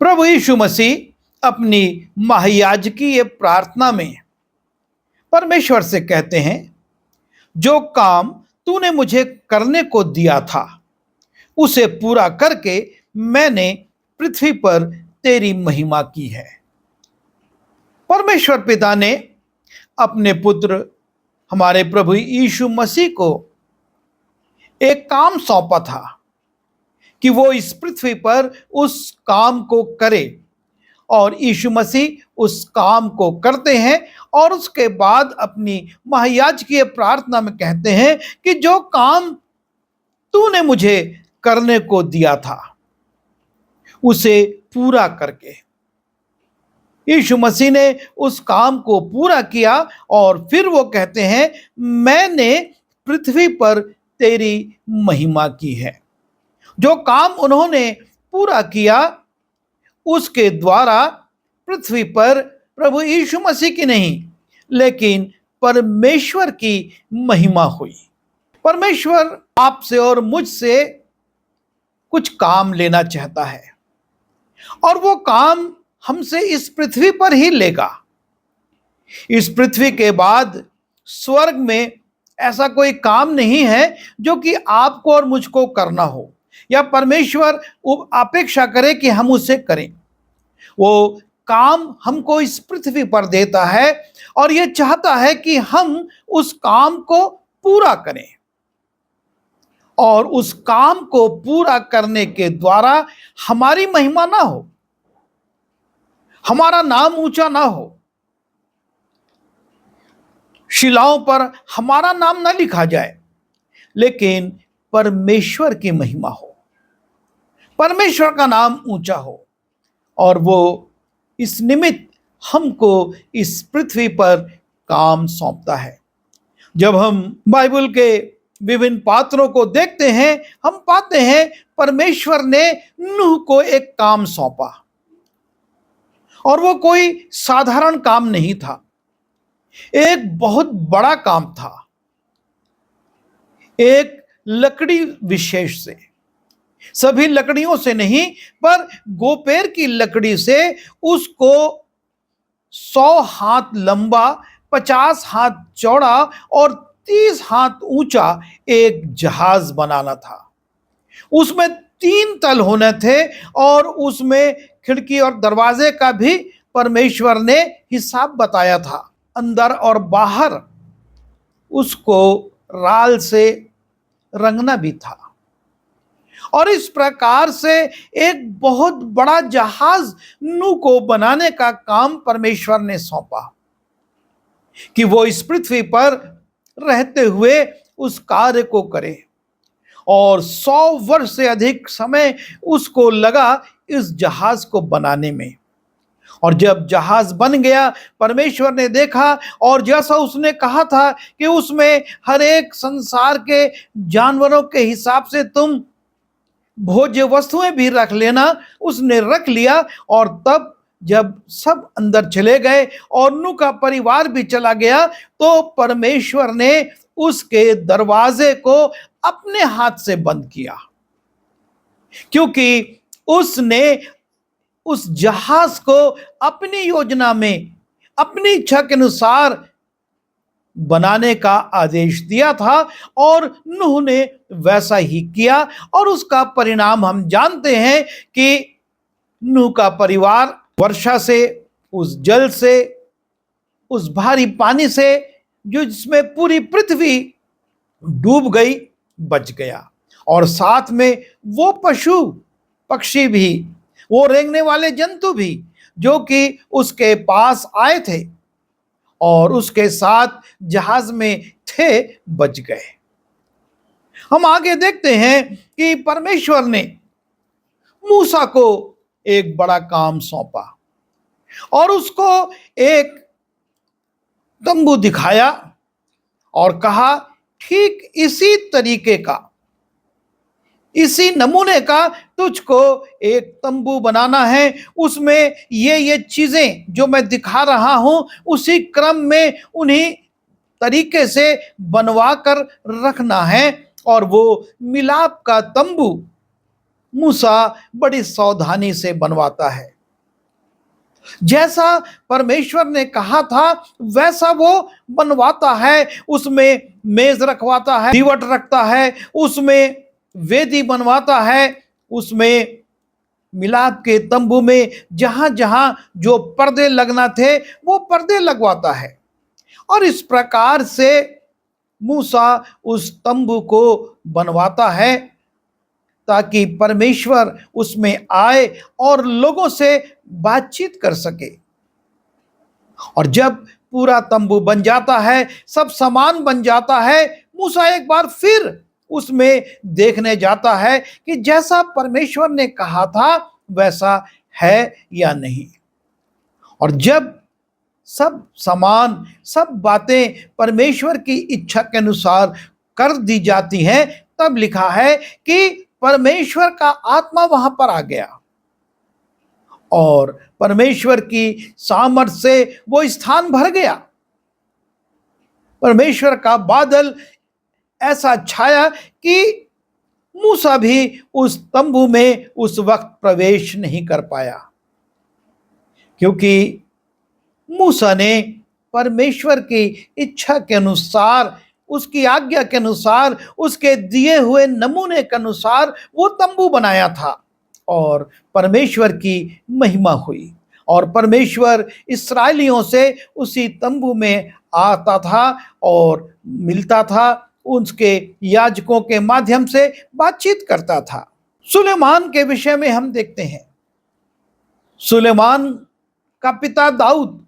प्रभु यीशु मसीह अपनी महायाजकीय प्रार्थना में परमेश्वर से कहते हैं, जो काम तूने मुझे करने को दिया था उसे पूरा करके मैंने पृथ्वी पर तेरी महिमा की है। परमेश्वर पिता ने अपने पुत्र हमारे प्रभु यीशु मसीह को एक काम सौंपा था कि वो इस पृथ्वी पर उस काम को करे, और यीशु मसीह उस काम को करते हैं और उसके बाद अपनी महायाजकीय प्रार्थना में कहते हैं कि जो काम तूने मुझे करने को दिया था उसे पूरा करके यीशु मसीह ने उस काम को पूरा किया। और फिर वो कहते हैं, मैंने पृथ्वी पर तेरी महिमा की है। जो काम उन्होंने पूरा किया उसके द्वारा पृथ्वी पर प्रभु यीशु मसीह की नहीं लेकिन परमेश्वर की महिमा हुई। परमेश्वर आपसे और मुझसे कुछ काम लेना चाहता है और वो काम हमसे इस पृथ्वी पर ही लेगा। इस पृथ्वी के बाद स्वर्ग में ऐसा कोई काम नहीं है जो कि आपको और मुझको करना हो या परमेश्वर अपेक्षा करे कि हम उसे करें। वो काम हमको इस पृथ्वी पर देता है और ये चाहता है कि हम उस काम को पूरा करें, और उस काम को पूरा करने के द्वारा हमारी महिमा ना हो, हमारा नाम ऊंचा ना हो, शिलाओं पर हमारा नाम ना लिखा जाए, लेकिन परमेश्वर की महिमा हो, परमेश्वर का नाम ऊंचा हो। और वो इस निमित्त हमको इस पृथ्वी पर काम सौंपता है। जब हम बाइबल के विभिन्न पात्रों को देखते हैं, हम पाते हैं परमेश्वर ने नूह को एक काम सौंपा, और वो कोई साधारण काम नहीं था, एक बहुत बड़ा काम था। एक लकड़ी विशेष से, सभी लकड़ियों से नहीं पर गोपेर की लकड़ी से उसको 100 हाथ लंबा, 50 हाथ चौड़ा और 30 हाथ ऊंचा एक जहाज बनाना था। उसमें 3 तल होने थे और उसमें खिड़की और दरवाजे का भी परमेश्वर ने हिसाब बताया था। अंदर और बाहर उसको राल से रंगना भी था, और इस प्रकार से एक बहुत बड़ा जहाज नूह को बनाने का काम परमेश्वर ने सौंपा कि वो इस पृथ्वी पर रहते हुए उस कार्य को करे। और 100 वर्ष से अधिक समय उसको लगा इस जहाज को बनाने में। और जब जहाज बन गया, परमेश्वर ने देखा और जैसा उसने कहा था कि उसमें हर एक संसार के जानवरों के हिसाब से तुम भोज्य वस्तुएं भी रख लेना, उसने रख लिया। और तब जब सब अंदर चले गए और नूह का परिवार भी चला गया, तो परमेश्वर ने उसके दरवाजे को अपने हाथ से बंद किया, क्योंकि उसने उस जहाज को अपनी योजना में अपनी इच्छा के अनुसार बनाने का आदेश दिया था, और नूह ने वैसा ही किया। और उसका परिणाम हम जानते हैं कि नूह का परिवार वर्षा से, उस जल से, उस भारी पानी से जो जिसमें पूरी पृथ्वी डूब गई, बच गया। और साथ में वो पशु पक्षी भी, वो रेंगने वाले जंतु भी जो कि उसके पास आए थे और उसके साथ जहाज में थे, बच गए। हम आगे देखते हैं कि परमेश्वर ने मूसा को एक बड़ा काम सौंपा और उसको एक तंबू दिखाया और कहा, ठीक इसी तरीके का, इसी नमूने का तुझको एक तंबू बनाना है। उसमें ये चीजें जो मैं दिखा रहा हूं, उसी क्रम में उन्हीं तरीके से बनवा कर रखना है। और वो मिलाप का तंबू मूसा बड़ी सावधानी से बनवाता है। जैसा परमेश्वर ने कहा था वैसा वो बनवाता है। उसमें मेज रखवाता है, दीवट रखता है, उसमें वेदी बनवाता है, उसमें मिलाप के तंबू में जहां जहां जो पर्दे लगना थे वो पर्दे लगवाता है। और इस प्रकार से मूसा उस तंबू को बनवाता है ताकि परमेश्वर उसमें आए और लोगों से बातचीत कर सके। और जब पूरा तंबू बन जाता है, सब सामान बन जाता है, मूसा एक बार फिर उसमें देखने जाता है कि जैसा परमेश्वर ने कहा था वैसा है या नहीं। और जब सब सामान, सब बातें परमेश्वर की इच्छा के अनुसार कर दी जाती हैं, तब लिखा है कि परमेश्वर का आत्मा वहां पर आ गया और परमेश्वर की सामर्थ से वो स्थान भर गया। परमेश्वर का बादल ऐसा छाया कि मूसा भी उस तंबू में उस वक्त प्रवेश नहीं कर पाया, क्योंकि मूसा ने परमेश्वर की इच्छा के अनुसार, उसकी आज्ञा के अनुसार, उसके दिए हुए नमूने के अनुसार वो तंबू बनाया था और परमेश्वर की महिमा हुई। और परमेश्वर इस्राएलियों से उसी तंबू में आता था और मिलता था, उसके याजकों के माध्यम से बातचीत करता था। सुलेमान के विषय में हम देखते हैं, सुलेमान का पिता दाऊद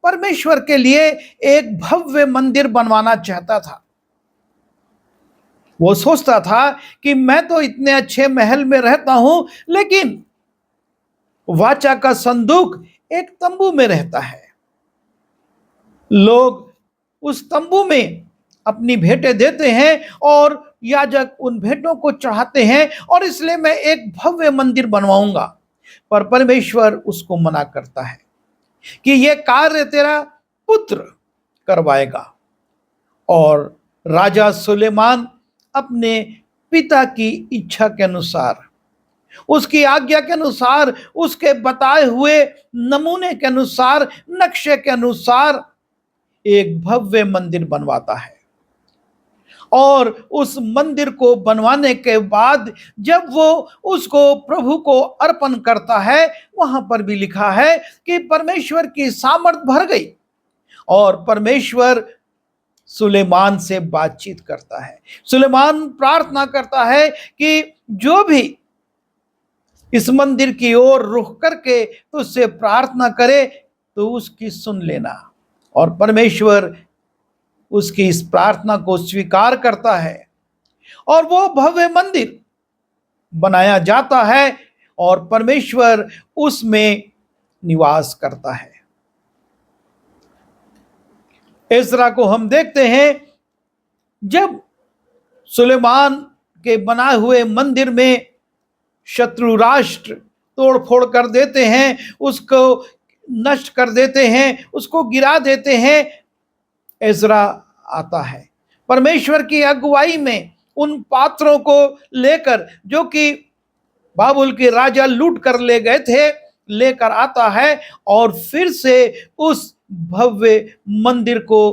परमेश्वर के लिए एक भव्य मंदिर बनवाना चाहता था। वो सोचता था कि मैं तो इतने अच्छे महल में रहता हूं, लेकिन वाचा का संदूक एक तंबू में रहता है। लोग उस तंबू में अपनी भेंटें देते हैं और याजक उन भेंटों को चढ़ाते हैं, और इसलिए मैं एक भव्य मंदिर बनवाऊंगा। पर परमेश्वर उसको मना करता है कि यह कार्य तेरा पुत्र करवाएगा। और राजा सुलेमान अपने पिता की इच्छा के अनुसार, उसकी आज्ञा के अनुसार, उसके बताए हुए नमूने के अनुसार, नक्शे के अनुसार एक भव्य मंदिर बनवाता है। और उस मंदिर को बनवाने के बाद जब वो उसको प्रभु को अर्पण करता है, वहां पर भी लिखा है कि परमेश्वर की सामर्थ भर गई और परमेश्वर सुलेमान से बातचीत करता है। सुलेमान प्रार्थना करता है कि जो भी इस मंदिर की ओर रुख करके तुझसे प्रार्थना करे तो उसकी सुन लेना। और परमेश्वर उसकी इस प्रार्थना को स्वीकार करता है और वो भव्य मंदिर बनाया जाता है और परमेश्वर उसमें निवास करता है। एजरा को हम देखते हैं, जब सुलेमान के बनाए हुए मंदिर में शत्रु राष्ट्र तोड़फोड़ कर देते हैं, उसको नष्ट कर देते हैं, उसको गिरा देते हैं, एजरा आता है परमेश्वर की अगुवाई में उन पात्रों को लेकर जो कि बाबुल के राजा लूट कर ले गए थे, लेकर आता है और फिर से उस भव्य मंदिर को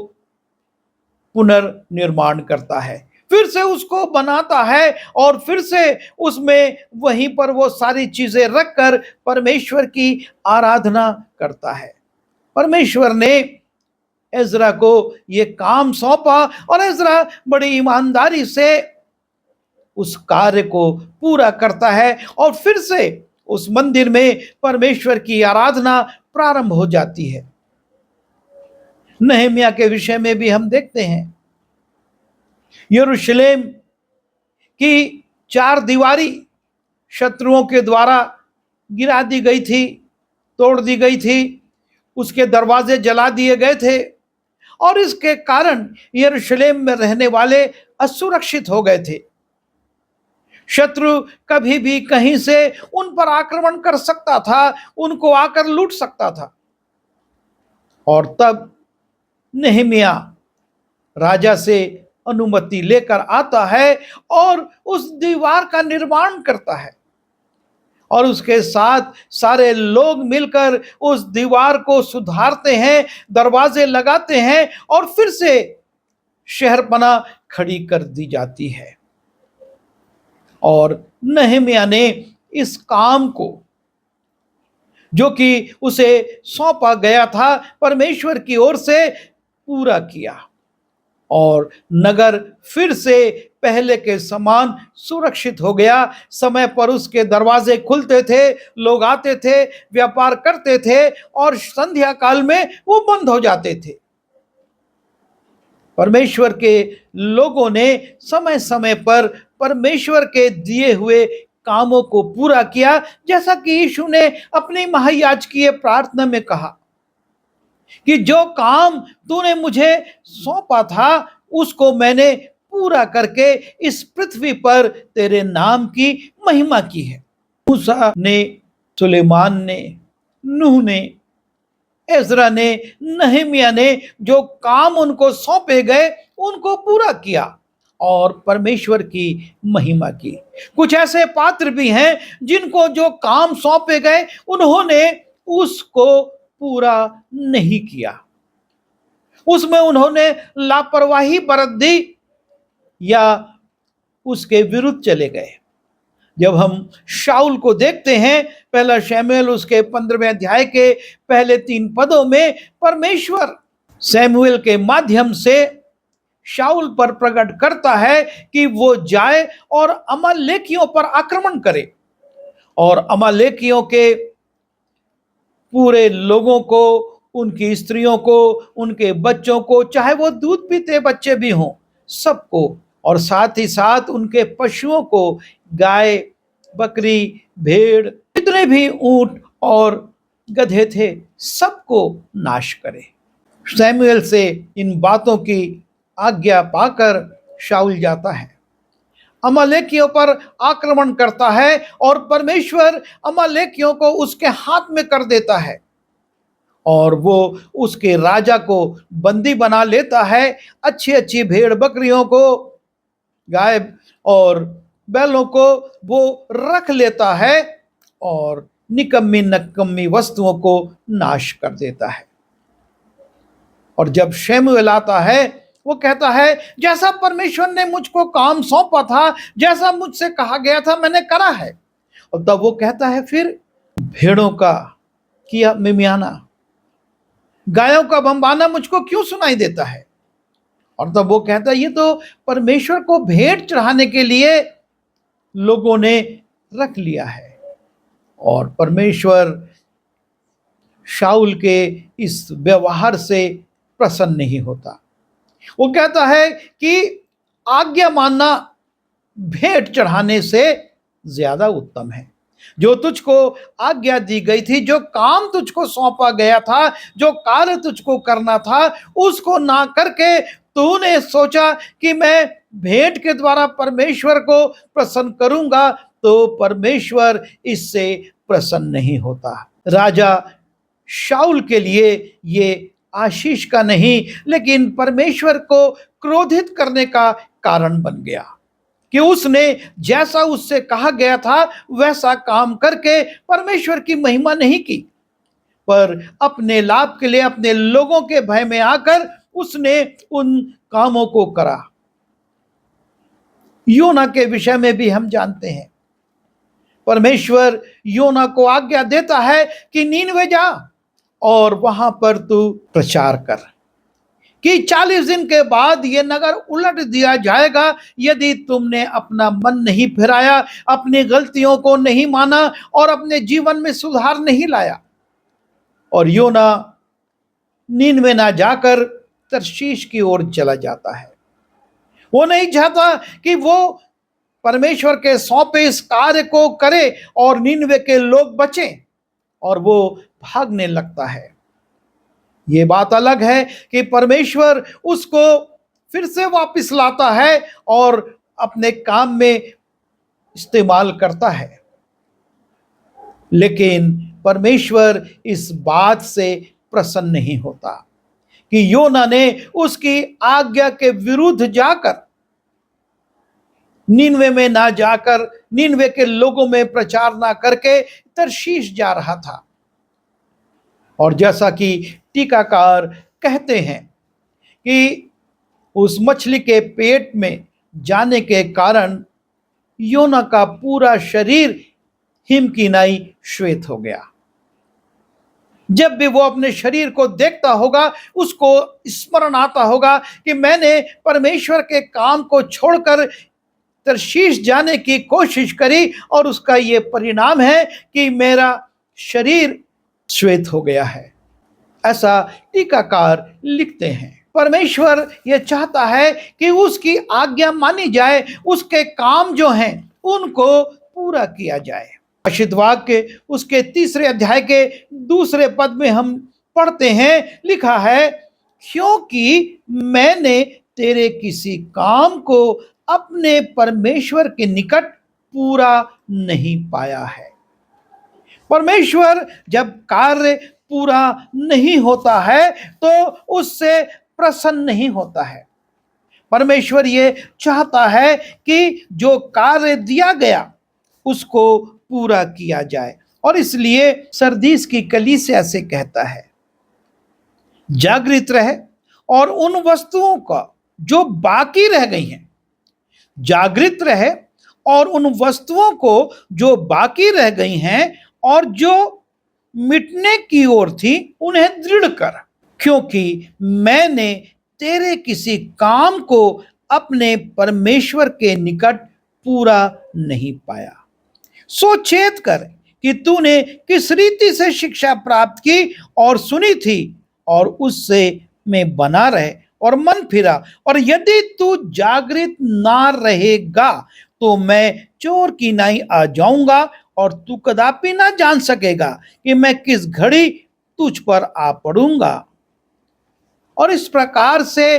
पुनर्निर्माण करता है, फिर से उसको बनाता है और फिर से उसमें वहीं पर वो सारी चीजें रखकर परमेश्वर की आराधना करता है। परमेश्वर ने एजरा को ये काम सौंपा और एजरा बड़ी ईमानदारी से उस कार्य को पूरा करता है और फिर से उस मंदिर में परमेश्वर की आराधना प्रारंभ हो जाती है। नहम्याह के विषय में भी हम देखते हैं, यरूशलेम की चार दीवारी शत्रुओं के द्वारा गिरा दी गई थी, तोड़ दी गई थी, उसके दरवाजे जला दिए गए थे और इसके कारण यरूशलेम में रहने वाले असुरक्षित हो गए थे। शत्रु कभी भी कहीं से उन पर आक्रमण कर सकता था, उनको आकर लूट सकता था। और तब नहम्याह राजा से अनुमति लेकर आता है और उस दीवार का निर्माण करता है और उसके साथ सारे लोग मिलकर उस दीवार को सुधारते हैं, दरवाजे लगाते हैं और फिर से शहरपनाह खड़ी कर दी जाती है। और नहम्याह ने इस काम को, जो कि उसे सौंपा गया था, परमेश्वर की ओर से पूरा किया और नगर फिर से पहले के समान सुरक्षित हो गया। समय पर उसके दरवाजे खुलते थे, लोग आते थे, व्यापार करते थे और संध्या काल में वो बंद हो जाते थे। परमेश्वर के लोगों ने समय समय पर परमेश्वर के दिए हुए कामों को पूरा किया, जैसा कि यीशु ने अपनी महायाजकीय प्रार्थना में कहा कि जो काम तूने मुझे सौंपा था उसको मैंने पूरा करके इस पृथ्वी पर तेरे नाम की महिमा की है। मूसा ने, सुलेमान ने, नूह ने, एजरा ने, नहम्याह ने जो काम उनको सौंपे गए उनको पूरा किया और परमेश्वर की महिमा की। कुछ ऐसे पात्र भी हैं जिनको जो काम सौंपे गए उन्होंने उसको पूरा नहीं किया, उसमें उन्होंने लापरवाही बरत दी या उसके विरुद्ध चले गए। जब हम शाऊल को देखते हैं, पहला शमूएल उसके 15वें अध्याय के पहले 3 पदों में परमेश्वर शमूएल के माध्यम से शाऊल पर प्रकट करता है कि वो जाए और अमालेकियों पर आक्रमण करे और अमालेकियों के पूरे लोगों को, उनकी स्त्रियों को, उनके बच्चों को, चाहे वो दूध पीते बच्चे भी हों, सबको, और साथ ही साथ उनके पशुओं को, गाय, बकरी, भेड़, जितने भी ऊंट और गधे थे, सबको नाश करे। शमूएल से इन बातों की आज्ञा पाकर शाऊल जाता है, अमालेकियों पर आक्रमण करता है और परमेश्वर अमालेकियों को उसके हाथ में कर देता है और वो उसके राजा को बंदी बना लेता है। अच्छी अच्छी भेड़ बकरियों को, गाय और बैलों को वो रख लेता है और निकम्मी नकम्मी वस्तुओं को नाश कर देता है। और जब शमूएल आता है, वो कहता है जैसा परमेश्वर ने मुझको काम सौंपा था, जैसा मुझसे कहा गया था, मैंने करा है। और तब वो कहता है फिर भेड़ों का किया मिमियाना, गायों का बम्बाना मुझको क्यों सुनाई देता है? और तब वो कहता है ये तो परमेश्वर को भेंट चढ़ाने के लिए लोगों ने रख लिया है। और परमेश्वर शाऊल के इस व्यवहार से प्रसन्न नहीं होता। वो कहता है कि आज्ञा मानना भेंट चढ़ाने से ज्यादा उत्तम है। जो तुझको आज्ञा दी गई थी, जो काम तुझको सौंपा गया था, जो कार्य तुझको करना था, उसको ना करके तूने सोचा कि मैं भेंट के द्वारा परमेश्वर को प्रसन्न करूंगा, तो परमेश्वर इससे प्रसन्न नहीं होता। राजा शाऊल के लिए ये आशीष का नहीं, लेकिन परमेश्वर को क्रोधित करने का कारण बन गया कि उसने जैसा उससे कहा गया था वैसा काम करके परमेश्वर की महिमा नहीं की, पर अपने लाभ के लिए, अपने लोगों के भय में आकर उसने उन कामों को करा। योना के विषय में भी हम जानते हैं, परमेश्वर योना को आज्ञा देता है कि नीनवे जा और वहां पर तू प्रचार कर कि 40 दिन के बाद यह नगर उलट दिया जाएगा यदि तुमने अपना मन नहीं फिराया, अपनी गलतियों को नहीं माना और अपने जीवन में सुधार नहीं लाया। और योना नीनवे ना जाकर तर्शीश की ओर चला जाता है। वो नहीं चाहता कि वो परमेश्वर के सौंपे इस कार्य को करे और नीनवे के लोग बचें, और वो भागने लगता है। ये बात अलग है कि परमेश्वर उसको फिर से वापस लाता है और अपने काम में इस्तेमाल करता है, लेकिन परमेश्वर इस बात से प्रसन्न नहीं होता कि योना ने उसकी आज्ञा के विरुद्ध जाकर नीनवे में ना जाकर नीनवे के लोगों में प्रचार ना करके तरशीश जा रहा था। और जैसा कि टीकाकार कहते हैं कि उस मछली के पेट में जाने के कारण योना का पूरा शरीर हिमकिनाई श्वेत हो गया। जब भी वो अपने शरीर को देखता होगा, उसको स्मरण आता होगा कि मैंने परमेश्वर के काम को छोड़कर तरशीश जाने की कोशिश करी और उसका ये परिणाम है कि मेरा शरीर श्वेत हो गया है। ऐसा टीकाकार लिखते हैं। परमेश्वर यह चाहता है कि उसकी आज्ञा मानी जाए, उसके काम जो हैं उनको पूरा किया जाए। प्रकाशित वाक्य उसके 3 अध्याय के 2 पद में हम पढ़ते हैं, लिखा है, क्योंकि मैंने तेरे किसी काम को अपने परमेश्वर के निकट पूरा नहीं पाया है। परमेश्वर जब कार्य पूरा नहीं होता है तो उससे प्रसन्न नहीं होता है। परमेश्वर ये चाहता है कि जो कार्य दिया गया उसको पूरा किया जाए। और इसलिए सरदीस की कलीसिया से कहता है, जागृत रहे और उन वस्तुओं का जो बाकी रह गई हैं, जागृत रहे और उन वस्तुओं को जो बाकी रह गई हैं और जो मिटने की ओर थी उन्हें दृढ़ कर, क्योंकि मैंने तेरे किसी काम को अपने परमेश्वर के निकट पूरा नहीं पाया। सोचेत कर कि तूने किस रीति से शिक्षा प्राप्त की और सुनी थी और उससे में बना रहे और मन फिरा, और यदि तू जागृत ना रहेगा तो मैं चोर की नाई आ जाऊंगा और तू कदापि ना जान सकेगा कि मैं किस घड़ी तुझ पर आ पड़ूंगा। और इस प्रकार से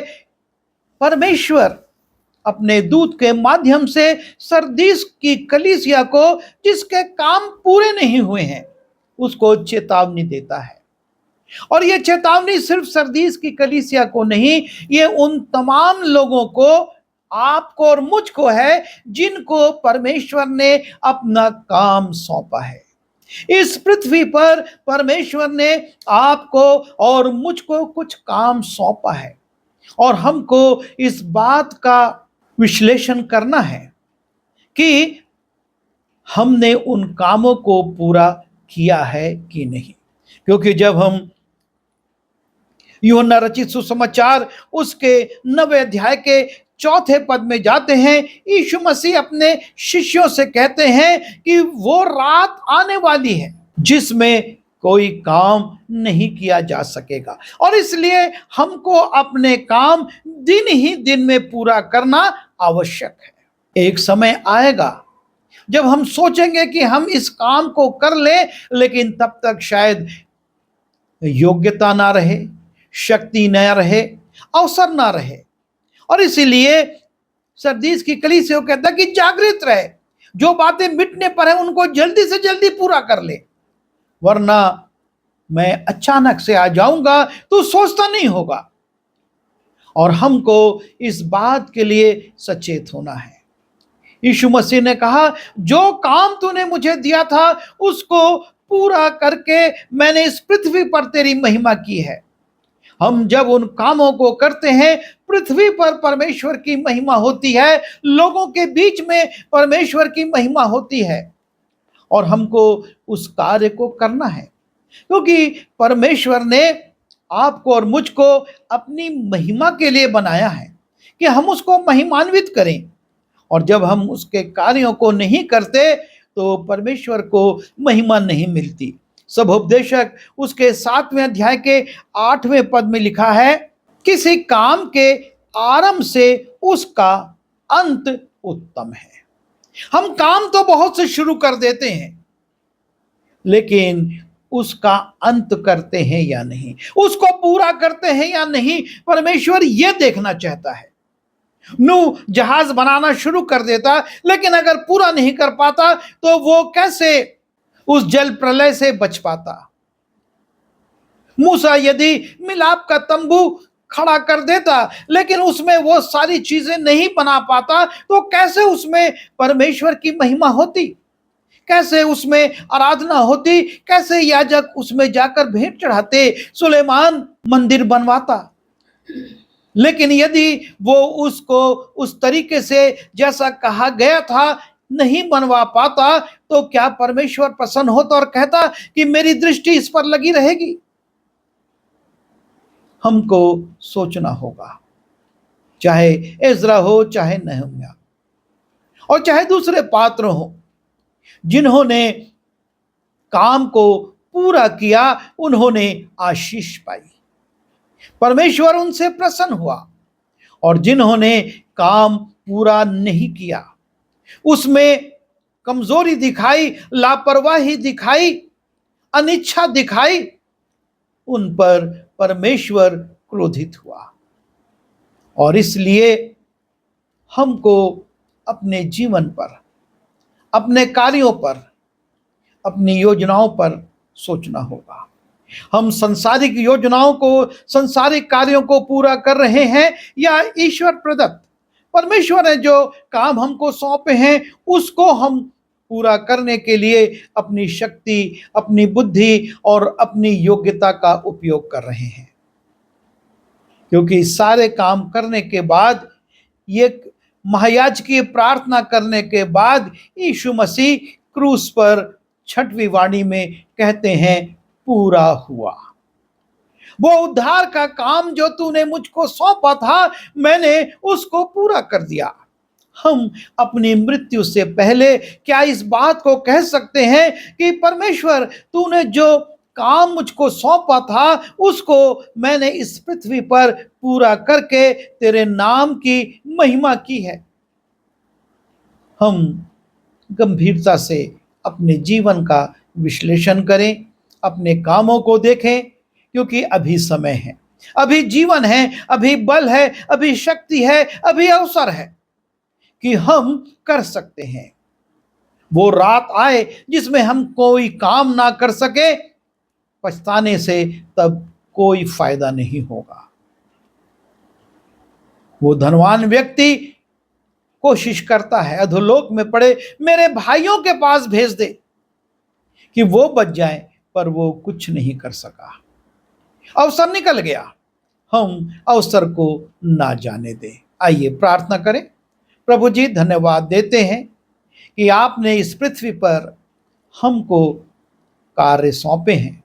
परमेश्वर अपने दूत के माध्यम से सरदीस की कलीसिया को, जिसके काम पूरे नहीं हुए हैं, उसको चेतावनी देता है। और यह चेतावनी सिर्फ सरदीस की कलीसिया को नहीं, ये उन तमाम लोगों को, आपको और मुझको है, जिनको परमेश्वर ने अपना काम सौंपा है। इस पृथ्वी पर परमेश्वर ने आपको और मुझको कुछ काम सौंपा है और हमको इस बात का विश्लेषण करना है कि हमने उन कामों को पूरा किया है कि नहीं। क्योंकि जब हम यूहन्ना रचित सुसमाचार उसके 9वें अध्याय के 4 पद में जाते हैं, यीशु मसीह अपने शिष्यों से कहते हैं कि वो रात आने वाली है जिसमें कोई काम नहीं किया जा सकेगा, और इसलिए हमको अपने काम दिन ही दिन में पूरा करना आवश्यक है। एक समय आएगा जब हम सोचेंगे कि हम इस काम को कर लें, लेकिन तब तक शायद योग्यता ना रहे, शक्ति न रहे, अवसर ना रहे। और इसीलिए सरदीस की कलीसिया को कहता है कि जागृत रहे, जो बातें मिटने पर है उनको जल्दी से जल्दी पूरा कर ले, वरना मैं अचानक से आ जाऊंगा तो सोचता नहीं होगा। और हमको इस बात के लिए सचेत होना है। यीशु मसीह ने कहा, जो काम तूने मुझे दिया था उसको पूरा करके मैंने इस पृथ्वी पर तेरी महिमा की है। हम जब उन कामों को करते हैं, पृथ्वी पर परमेश्वर की महिमा होती है, लोगों के बीच में परमेश्वर की महिमा होती है, और हमको उस कार्य को करना है, क्योंकि परमेश्वर ने आपको और मुझको अपनी महिमा के लिए बनाया है कि हम उसको महिमान्वित करें। और जब हम उसके कार्यों को नहीं करते तो परमेश्वर को महिमा नहीं मिलती। सभोपदेशक उसके 7वें अध्याय के 8वें पद में लिखा है, किसी काम के आरंभ से उसका अंत उत्तम है। हम काम तो बहुत से शुरू कर देते हैं, लेकिन उसका अंत करते हैं या नहीं, उसको पूरा करते हैं या नहीं, परमेश्वर यह देखना चाहता है। नूह जहाज बनाना शुरू कर देता, लेकिन अगर पूरा नहीं कर पाता तो वो कैसे उस जल प्रलय से बच पाता। मूसा यदि मिलाप का तंबू खड़ा कर देता, लेकिन उसमें वो सारी चीजें नहीं बना पाता, तो कैसे उसमें परमेश्वर की महिमा होती, कैसे उसमें आराधना होती, कैसे याजक उसमें जाकर भेंट चढ़ाते, सुलेमान मंदिर बनवाता। लेकिन यदि वो उसको उस तरीके से जैसा कहा गया था नहीं बनवा पाता, तो क्या परमेश्वर प्रसन्न होता और कहता कि मेरी दृष्टि इस पर लगी रहेगी? हमको सोचना होगा, चाहे एज्रा हो, चाहे नहम्याह और चाहे दूसरे पात्र हो, जिन्होंने काम को पूरा किया, उन्होंने आशीष पाई, परमेश्वर उनसे प्रसन्न हुआ। और जिन्होंने काम पूरा नहीं किया, उसमें कमजोरी दिखाई, लापरवाही दिखाई, अनिच्छा दिखाई, उन पर परमेश्वर क्रोधित हुआ। और इसलिए हमको अपने जीवन पर, अपने कार्यों पर, अपनी योजनाओं पर सोचना होगा। हम सांसारिक योजनाओं को, सांसारिक कार्यों को पूरा कर रहे हैं, या ईश्वर प्रदत्त परमेश्वर ने जो काम हमको सौंपे हैं उसको हम पूरा करने के लिए अपनी शक्ति, अपनी बुद्धि और अपनी योग्यता का उपयोग कर रहे हैं। क्योंकि सारे काम करने के बाद, ये महायाजकीय प्रार्थना करने के बाद, यीशु मसीह क्रूस पर छठवीं वाणी में कहते हैं, पूरा हुआ। वो उद्धार का काम जो तूने मुझको सौंपा था, मैंने उसको पूरा कर दिया। हम अपनी मृत्यु से पहले क्या इस बात को कह सकते हैं कि परमेश्वर, तूने जो काम मुझको सौंपा था उसको मैंने इस पृथ्वी पर पूरा करके तेरे नाम की महिमा की है? हम गंभीरता से अपने जीवन का विश्लेषण करें, अपने कामों को देखें, क्योंकि अभी समय है, अभी जीवन है, अभी बल है, अभी शक्ति है, अभी अवसर है कि हम कर सकते हैं। वो रात आए जिसमें हम कोई काम ना कर सके, पछताने से तब कोई फायदा नहीं होगा। वो धनवान व्यक्ति कोशिश करता है अधोलोक में पड़े मेरे भाइयों के पास भेज दे कि वो बच जाएं, पर वो कुछ नहीं कर सका। अवसर निकल गया, हम अवसर को ना जाने दें। आइए प्रार्थना करें। प्रभु जी, धन्यवाद देते हैं कि आपने इस पृथ्वी पर हमको कार्य सौंपे हैं,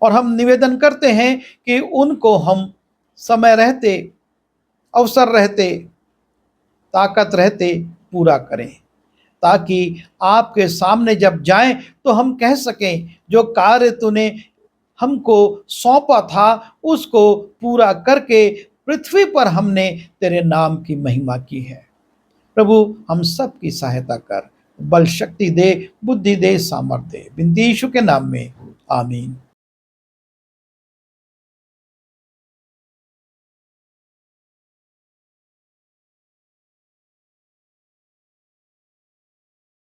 और हम निवेदन करते हैं कि उनको हम समय रहते, अवसर रहते, ताकत रहते पूरा करें, ताकि आपके सामने जब जाएं तो हम कह सकें, जो कार्य तूने हमको सौंपा था उसको पूरा करके पृथ्वी पर हमने तेरे नाम की महिमा की है। प्रभु, हम सब की सहायता कर, बल शक्ति दे, बुद्धि दे, सामर्थ्य दे, बिनती यीशु के नाम में, आमीन।